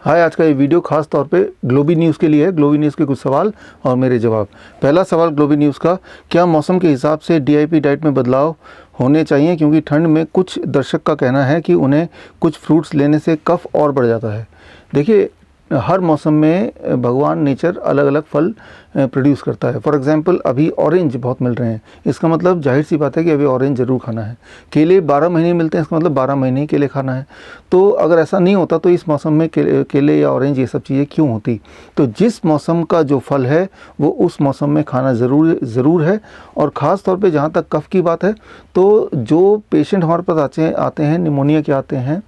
हाय, आज का ये वीडियो खास तौर पे ग्लोबी न्यूज़ के लिए है। ग्लोबी न्यूज़ के कुछ सवाल और मेरे जवाब। पहला सवाल ग्लोबी न्यूज़ का, क्या मौसम के हिसाब से डीआईपी डाइट में बदलाव होने चाहिए, क्योंकि ठंड में कुछ दर्शक का कहना है कि उन्हें कुछ फ्रूट्स लेने से कफ और बढ़ जाता है। देखिए, हर मौसम में भगवान नेचर अलग अलग फल प्रोड्यूस करता है। फॉर एग्जांपल अभी ऑरेंज बहुत मिल रहे हैं, इसका मतलब जाहिर सी बात है कि अभी ऑरेंज ज़रूर खाना है। केले 12 महीने मिलते हैं, इसका मतलब 12 महीने ही केले खाना है। तो अगर ऐसा नहीं होता तो इस मौसम में केले या ऑरेंज ये सब चीज़ें क्यों होती। तो जिस मौसम का जो फल है वो उस मौसम में खाना ज़रूर है। और ख़ास तौर पे जहाँ तक कफ़ की बात है, तो जो पेशेंट हमारे पास आते हैं निमोनिया के आते हैं,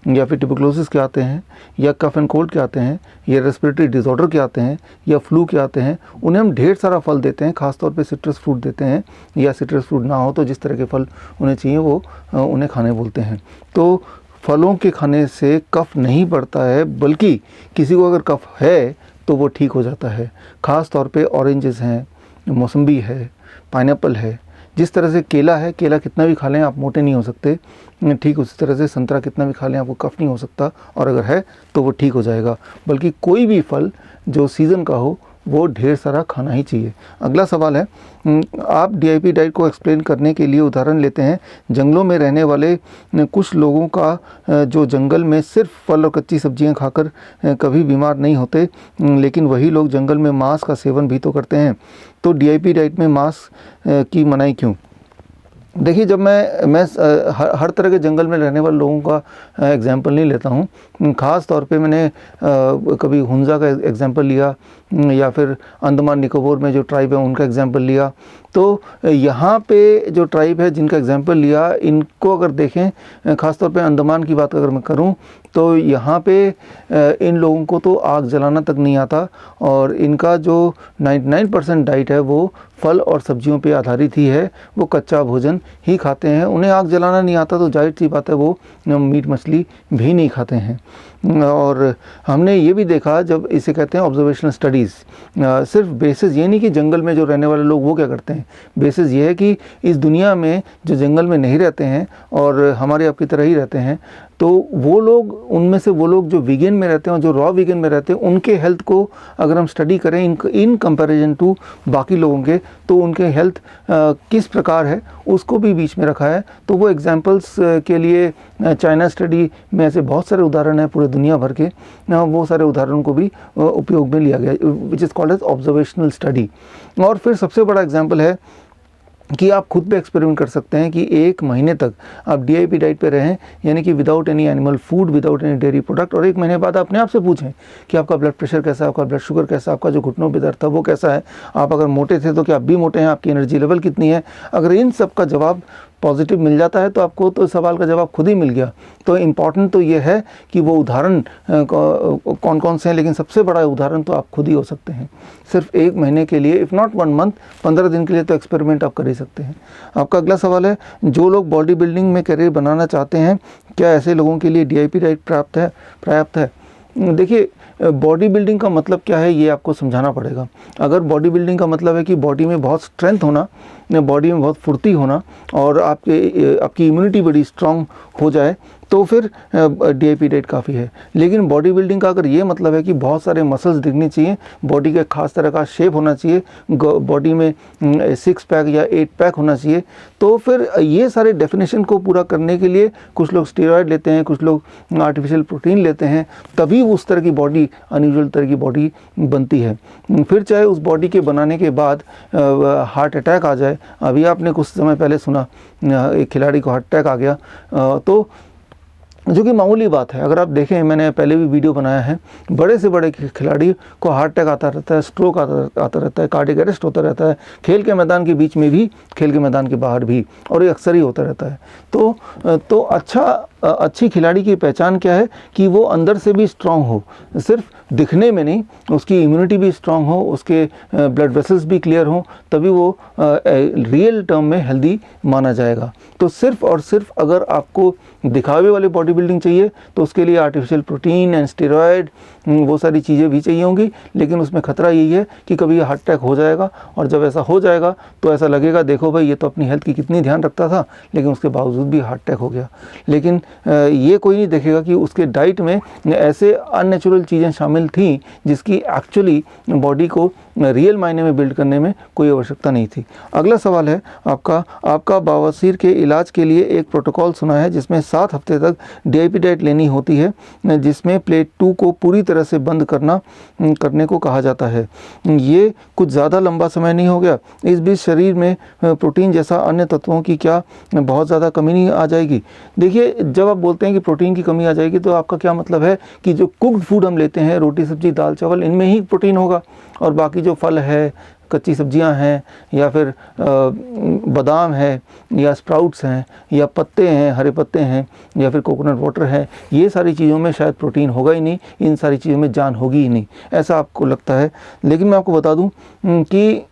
या फिर ट्यूबरकुलोसिस के आते हैं, या कफ एंड कोल्ड के आते हैं, या रेस्पिरेटरी डिसऑर्डर के आते हैं, या फ्लू के आते हैं, उन्हें हम ढेर सारा फल देते हैं। खासतौर पे सिट्रस फ्रूट देते हैं, या सिट्रस फ्रूट ना हो तो जिस तरह के फल उन्हें चाहिए वो उन्हें खाने बोलते हैं। तो फलों के खाने से कफ नहीं बढ़ता है, बल्कि किसी को अगर कफ है तो वो ठीक हो जाता है। ख़ास तौर पे ऑरेंजेस हैं, मौसम्बी है, पाइनएप्पल है। जिस तरह से केला है, केला कितना भी खा लें आप मोटे नहीं हो सकते, ठीक उसी तरह से संतरा कितना भी खा लें आपको कफ नहीं हो सकता, और अगर है तो वो ठीक हो जाएगा। बल्कि कोई भी फल जो सीज़न का हो वो ढेर सारा खाना ही चाहिए। अगला सवाल है, आप डीआईपी डाइट को एक्सप्लेन करने के लिए उदाहरण लेते हैं जंगलों में रहने वाले कुछ लोगों का, जो जंगल में सिर्फ फल और कच्ची सब्जियां खाकर कभी बीमार नहीं होते, लेकिन वही लोग जंगल में मांस का सेवन भी तो करते हैं। तो डीआईपी डाइट में मांस की मनाही क्यों? देखिए, जब मैं हर तरह के जंगल में रहने वाले लोगों का एग्जांपल नहीं लेता हूँ। ख़ास तौर पे मैंने कभी हुंजा का एग्जांपल लिया, या फिर अंडमान निकोबार में जो ट्राइब है उनका एग्जांपल लिया। तो यहाँ पे जो ट्राइब है जिनका एग्जांपल लिया, इनको अगर देखें, ख़ास तौर पे अंडमान की बात अगर मैं करूँ तो यहाँ पे इन लोगों को तो आग जलाना तक नहीं आता, और इनका जो 99% डाइट है वो फल और सब्जियों पे आधारित ही है। वो कच्चा भोजन ही खाते हैं, उन्हें आग जलाना नहीं आता, तो जाहिर सी बात है वो मीट मछली भी नहीं खाते हैं। और हमने ये भी देखा, जब इसे कहते हैं ऑब्जर्वेशनल स्टडीज़, सिर्फ बेसिस ये नहीं कि जंगल में जो रहने वाले लोग वो क्या करते हैं, बेसिस ये है कि इस दुनिया में जो जंगल में नहीं रहते हैं और हमारे आपकी तरह ही रहते हैं, तो वो लोग, उनमें से वो लोग जो वीगन में रहते हैं और जो रॉ वीगन में रहते हैं, उनके हेल्थ को अगर हम स्टडी करें इन कंपैरिजन टू बाकी लोगों के, तो उनके हेल्थ किस प्रकार है उसको भी बीच में रखा है। तो वो एग्जांपल्स के लिए चाइना स्टडी में ऐसे बहुत सारे उदाहरण हैं पूरे दुनिया भर के, वो सारे उदाहरणों को भी उपयोग में लिया गया, which is called as observational study. और फिर सबसे बड़ा एग्जाम्पल है कि आप खुद पे एक्सपेरिमेंट कर सकते हैं कि 1 महीने तक आप डीआईपी डाइट पे रहें, यानी कि without any animal food, without any dairy product, और 1 महीने बाद अपने आप से पूछें कि आपका ब्लड प्रेशर कैसा है, आपका ब्लड शुगर कैसा है, आपका जो घुटनों में दर्द था वो कैसा है, आप अगर मोटे थे तो क्या आप भी मोटे हैं, आपकी एनर्जी लेवल कितनी है। अगर इन सब का जवाब पॉजिटिव मिल जाता है तो आपको तो सवाल का जवाब खुद ही मिल गया। तो इम्पॉर्टेंट तो ये है कि वो उदाहरण कौन कौन से हैं, लेकिन सबसे बड़ा उदाहरण तो आप खुद ही हो सकते हैं। सिर्फ 1 महीने के लिए, इफ़ नॉट 1 मंथ, 15 दिन के लिए तो एक्सपेरिमेंट आप कर ही सकते हैं। आपका अगला सवाल है, जो लोग बॉडी बिल्डिंग में करियर बनाना चाहते हैं, क्या ऐसे लोगों के लिए डीआईपी डाइट पर्याप्त है? देखिए, बॉडी बिल्डिंग का मतलब क्या है ये आपको समझाना पड़ेगा। अगर बॉडी बिल्डिंग का मतलब है कि बॉडी में बहुत स्ट्रेंथ होना, बॉडी में बहुत फुर्ती होना, और आपकी इम्यूनिटी बड़ी स्ट्रांग हो जाए, तो फिर डीआईपी डाइट काफ़ी है। लेकिन बॉडी बिल्डिंग का अगर ये मतलब है कि बहुत सारे मसल्स दिखने चाहिए, बॉडी का खास तरह का शेप होना चाहिए, बॉडी में 6 पैक या 8 पैक होना चाहिए, तो फिर ये सारे डेफिनेशन को पूरा करने के लिए कुछ लोग स्टेरॉयड लेते हैं, कुछ लोग आर्टिफिशियल प्रोटीन लेते हैं, तभी उस तरह की बॉडी, अनयूजुअल तरह की बॉडी बनती है। फिर चाहे उस बॉडी के बनाने के बाद हार्ट अटैक आ जाए, अभी आपने कुछ समय पहले सुना एक खिलाड़ी को हार्ट अटैक आ गया, तो जो कि मामूली बात है। अगर आप देखें, मैंने पहले भी वीडियो बनाया है, बड़े से बड़े खिलाड़ी को हार्ट अटैक आता रहता है, स्ट्रोक आता रहता है, कार्डियक अरेस्ट होता रहता है, खेल के मैदान के बीच में भी, खेल के मैदान के बाहर भी, और ये अक्सर ही होता रहता है। तो अच्छी खिलाड़ी की पहचान क्या है कि वो अंदर से भी स्ट्रांग हो, सिर्फ दिखने में नहीं, उसकी इम्यूनिटी भी स्ट्रांग हो, उसके ब्लड वेसल्स भी क्लियर हों, तभी वो रियल टर्म में हेल्दी माना जाएगा। तो सिर्फ और सिर्फ अगर आपको दिखावे वाली बॉडी बिल्डिंग चाहिए तो उसके लिए आर्टिफिशियल प्रोटीन एंड स्टेरॉयड, वो सारी चीज़ें भी चाहिए होंगी, लेकिन उसमें ख़तरा यही है कि कभी हार्ट अटैक हो जाएगा, और जब ऐसा हो जाएगा तो ऐसा लगेगा, देखो भाई ये तो अपनी हेल्थ की कितनी ध्यान रखता था, लेकिन उसके बावजूद भी हार्ट अटैक हो गया। लेकिन ये कोई नहीं देखेगा कि उसके डाइट में ऐसे अननेचुरल चीज़ें शामिल थी जिसकी एक्चुअली बॉडी को रियल मायने में बिल्ड करने में कोई आवश्यकता नहीं थी। अगला सवाल है आपका बवासीर के इलाज के लिए एक प्रोटोकॉल सुना है जिसमें 7 हफ्ते तक DIP डाइट लेनी होती है, जिसमें प्लेट 2 को पूरी तरह से बंद करने को कहा जाता है। ये कुछ ज़्यादा लंबा समय नहीं हो गया? इस बीच शरीर में प्रोटीन जैसा अन्य तत्वों की क्या बहुत ज़्यादा कमी नहीं आ जाएगी? देखिए, जब आप बोलते हैं कि प्रोटीन की कमी आ जाएगी तो आपका क्या मतलब है कि जो कुक्ड फूड हम लेते हैं, रोटी सब्जी दाल चावल, इनमें ही प्रोटीन होगा और बाकी जो फल है, कच्ची सब्जियां हैं, या फिर बादाम है, या स्प्राउट्स हैं, या पत्ते हैं, हरे पत्ते हैं, या फिर कोकोनट वाटर है, ये सारी चीज़ों में शायद प्रोटीन होगा ही नहीं, इन सारी चीज़ों में जान होगी ही नहीं, ऐसा आपको लगता है। लेकिन मैं आपको बता दूं कि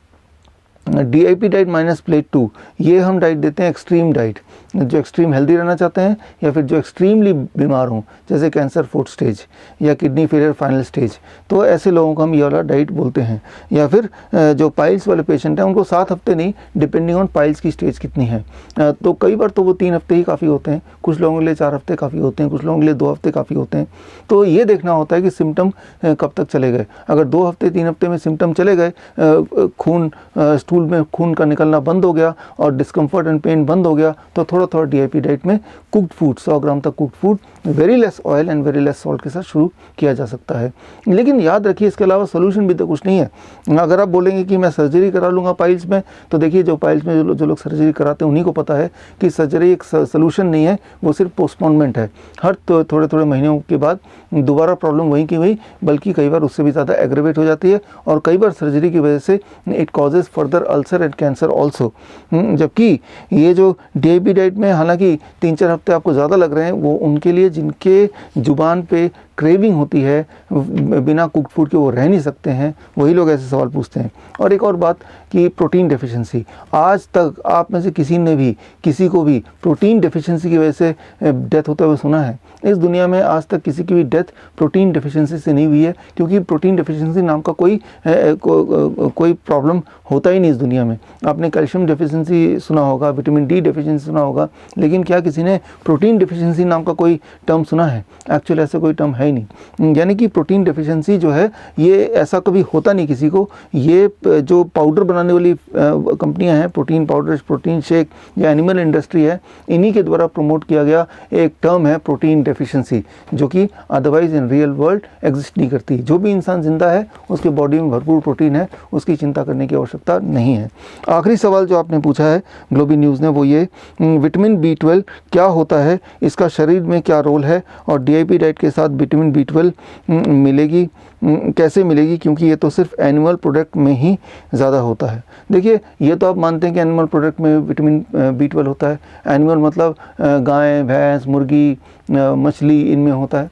DIP डाइट माइनस प्लेट 2 ये हम डाइट देते हैं एक्सट्रीम डाइट, जो एक्सट्रीम हेल्दी रहना चाहते हैं या फिर जो एक्सट्रीमली बीमार हों, जैसे कैंसर 4th स्टेज या किडनी फेलियर फाइनल स्टेज, तो ऐसे लोगों को हम ये वाला डाइट बोलते हैं। या फिर जो पाइल्स वाले पेशेंट हैं उनको 7 हफ्ते नहीं, डिपेंडिंग ऑन पाइल्स की स्टेज कितनी है, तो कई बार तो वो 3 हफ्ते ही काफ़ी होते हैं, कुछ लोगों के लिए 4 हफ्ते काफ़ी होते हैं, कुछ लोगों के लिए 2 हफ्ते काफ़ी होते हैं। तो ये देखना होता है कि सिम्टम कब तक चले गए। अगर 2 हफ्ते 3 हफ्ते में सिम्टम चले गए, खून स्टूल में खून का निकलना बंद हो गया और डिस्कम्फर्ट एंड पेन बंद हो गया, तो थोड़ा थोड़ा DIP डाइट में कुक्ड फूड 100 ग्राम तक cooked food very less oil and very less salt के साथ शुरू किया जा सकता है। लेकिन याद रखिए, इसके अलावा सोल्यूशन भी तो कुछ नहीं है। अगर आप बोलेंगे कि मैं सर्जरी करा लूँगा पाइल्स में, तो देखिए जो पाइल्स में जो लोग सर्जरी कराते हैं उन्हीं को पता है कि सर्जरी एक सोल्यूशन नहीं है, वो सिर्फ पोस्टपोनमेंट है। हर थोड़े थोड़े महीनों के बाद दोबारा प्रॉब्लम वहीं की वहीं, बल्कि कई बार उससे भी ज़्यादा एग्रेवेट हो जाती है, और कई बार सर्जरी की वजह से it causes further ulcer and cancer also. जबकि ये जो DIP डाइट में हालांकि 3-4 हफ्ते आपको ज़्यादा लग रहे हैं, वो उनके लिए जिनके जुबान पे क्रेविंग होती है, बिना कुक्ड फूड के वो रह नहीं सकते हैं, वही लोग ऐसे सवाल पूछते हैं। और एक और बात कि प्रोटीन डेफिशिएंसी, आज तक आप में से किसी को भी प्रोटीन डेफिशिएंसी की वजह से डेथ होते हुए सुना है? इस दुनिया में आज तक किसी की भी डेथ प्रोटीन डेफिशिएंसी से नहीं हुई है, क्योंकि प्रोटीन डेफिशिएंसी नाम का कोई प्रॉब्लम होता ही नहीं इस दुनिया में। आपने कैल्शियम डेफिशिएंसी सुना होगा, विटामिन D डेफिशिएंसी सुना होगा, लेकिन क्या किसी ने प्रोटीन डेफिशिएंसी नाम का कोई टर्म सुना है? एक्चुअली ऐसा कोई टर्म है ही नहीं। यानी कि प्रोटीन डेफिशिएंसी जो है, ये ऐसा कभी होता नहीं किसी को। ये जो पाउडर बनाने वाली कंपनियां हैं, प्रोटीन पाउडर, प्रोटीन शेक, या एनिमल इंडस्ट्री है, इन्हीं के द्वारा प्रमोट किया गया एक टर्म है प्रोटीन डेफिशिएंसी, जो कि otherwise in real world exist नहीं करती। जो भी इंसान जिंदा है उसके बॉडी में भरपूर प्रोटीन है, उसकी चिंता करने की आवश्यकता नहीं है। आखिरी सवाल जो आपने पूछा है ग्लोबी न्यूज़ ने, वो ये, विटामिन B12 क्या होता है, इसका शरीर में क्या रोल है, और DIP डाइट के साथ विटामिन B12 मिलेगी, कैसे मिलेगी, क्योंकि ये तो सिर्फ एनिमल प्रोडक्ट में ही ज़्यादा होता है। देखिए, ये तो आप मानते हैं कि एनिमल प्रोडक्ट में विटामिन B12 होता है। एनिमल मतलब गाय, भैंस, मुर्गी, मछली, इनमें होता है।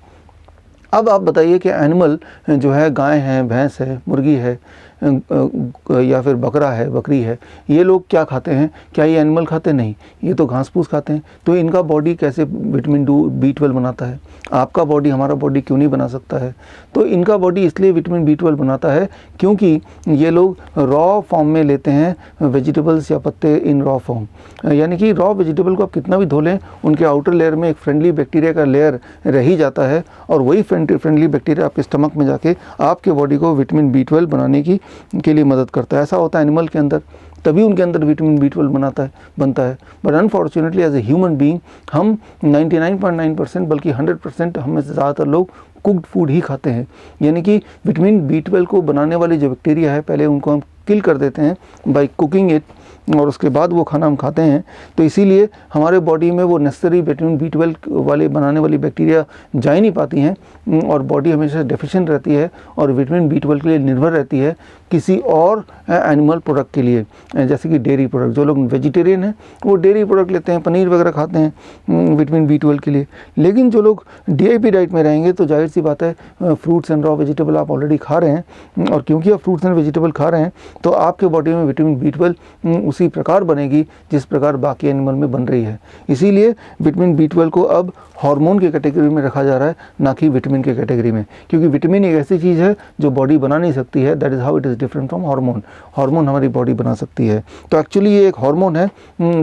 अब आप बताइए कि एनिमल जो है, गाय है, भैंस है, मुर्गी है, या फिर बकरा है, बकरी है, ये लोग क्या खाते हैं? क्या ये एनिमल खाते? नहीं, ये तो घास फूस खाते हैं। तो इनका बॉडी कैसे विटामिन B12 बनाता है? आपका बॉडी, हमारा बॉडी क्यों नहीं बना सकता है? तो इनका बॉडी इसलिए विटामिन B12 बनाता है क्योंकि ये लोग रॉ फॉर्म में लेते हैं वेजिटेबल्स या पत्ते इन रॉ फॉर्म। यानी कि रॉ वेजिटेबल को आप कितना भी धो लें, उनके आउटर लेयर में एक फ्रेंडली बैक्टीरिया का लेयर रह ही जाता है, और वही फ्रेंडली बैक्टीरिया आपके स्टमक में जाके आपके बॉडी को विटामिन B12 बनाने के लिए मदद करता है। ऐसा होता है एनिमल के अंदर, तभी उनके अंदर विटामिन B12 बनता है। But unfortunately as a human being हम 99.9% बल्कि 100% हम में से ज़्यादातर लोग कुक्ड फूड ही खाते हैं। यानी कि विटामिन B12 को बनाने वाली जो बैक्टीरिया है, पहले उनको हम किल कर देते हैं बाय कुकिंग इट, और उसके बाद वो खाना हम खाते हैं। तो इसीलिए हमारे बॉडी में वो नेसेसरी विटामिन B12 वाले बनाने वाली बैक्टीरिया जा ही नहीं पाती हैं, और बॉडी हमेशा डेफिशिएंट रहती है और विटामिन B12 के लिए निर्भर रहती है किसी और एनिमल प्रोडक्ट के लिए, जैसे कि डेयरी प्रोडक्ट। जो लोग वेजिटेरियन हैं वो डेयरी प्रोडक्ट लेते हैं, पनीर वगैरह खाते हैं विटामिन B12 के लिए। लेकिन जो लोग DIP डाइट में रहेंगे तो जाहिर सी बात है, फ्रूट्स एंड रॉ वेजिटेबल आप ऑलरेडी खा रहे हैं, और क्योंकि आप फ्रूट्स एंड वेजिटेबल खा रहे हैं तो आपके बॉडी में विटामिन B12 उसी प्रकार बनेगी जिस प्रकार बाकी एनिमल में बन रही है। इसीलिए विटामिन B12 को अब हार्मोन के कैटेगरी में रखा जा रहा है, ना कि विटामिन के कैटेगरी में, क्योंकि विटामिन एक ऐसी चीज़ है जो बॉडी बना नहीं सकती है। That is how it is different from hormone. Hormone हमारी बॉडी बना सकती है। तो एक्चुअली ये एक हार्मोन है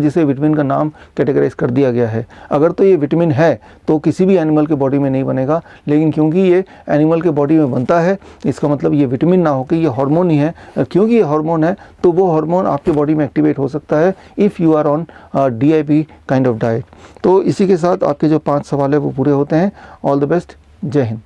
जिसे विटामिन का नाम कैटेगराइज कर दिया गया है। अगर तो ये विटामिन है तो किसी भी एनिमल के बॉडी में नहीं बनेगा, लेकिन क्योंकि ये एनिमल के बॉडी में बनता है इसका मतलब ये विटामिन ना होकर ये हार्मोन ही है। क्योंकि ये हार्मोन है तो वो हार्मोन आपके बॉडी में एक्टिवेट हो सकता है if you are on DIP kind of diet. तो इसी के साथ आपके जो 5 सवाल है वो पूरे होते हैं। ऑल द बेस्ट, जय हिंद।